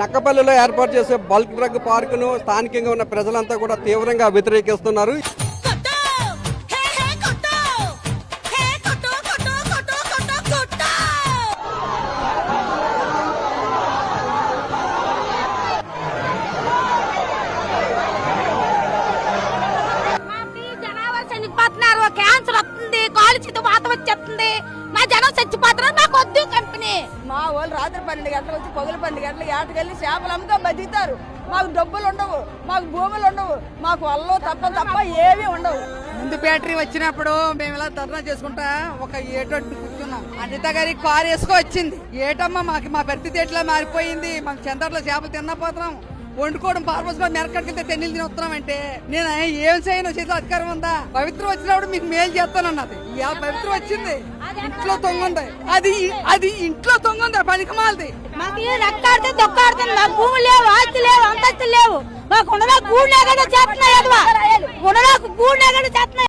నక్కపల్లిలో ఏర్పాటు చేసే bulk drug పార్కును స్థానికంగా ఉన్న ప్రజలంతా కూడా తీవ్రంగా వ్యతిరేకిస్తున్నారు. క్యాన్సర్ వస్తుంది, కాలు చేతి వాత వచ్చేస్తుంది, మా జనం చచ్చిపోతున్నారు. నాకు వద్దు కంపెనీ. మా వాళ్ళు రాత్రి 12 గంటలు వచ్చి పగులు 12 గంటలు ఏటకెళ్ళి చేపలు అమ్ముతా బతుకుతారు. మాకు డబ్బులు ఉండవు, మాకు భూములు ఉండవు, మాకు వల్ల తప్ప ఏమీ ఉండవు. ముందు బ్యాటరీ వచ్చినప్పుడు మేము ఇలా ధర్నా చేసుకుంటా ఒక ఏటొట్టు కూర్చున్నాం. అనిత గారి కారు వేసుకో వచ్చింది. ఏటమ్మా మాకు మా పరిస్థితి ఎట్లా మారిపోయింది, మాకు చందర్లో చేపలు తిన్నపోతున్నాం, వండుకోవడం పార్పస్ మెరకడికెళ్తే తెన్నీళ్ళు తిని వస్తున్నాం అంటే నేను ఏం చేయను, చేతిలో అధికారం ఉందా? పవిత్రం వచ్చినప్పుడు మీకు మేలు చేస్తానన్నది. ఇవాళ పవిత్రం వచ్చింది, ఇంట్లో తొంగుంది, అది ఇంట్లో తొంగుంది, పనికి మాలది. మాకు రక్తాడితే దొక్కాడుతుంది, మాకు భూములు లేవు, ఆస్తి లేవు, అంతస్తులు లేవు, మాకు ఉండడానికి గూడు లేకుండా చేస్తున్నాయి, ఉండడానికి గూడు లేకుండా చేస్తున్నాయి.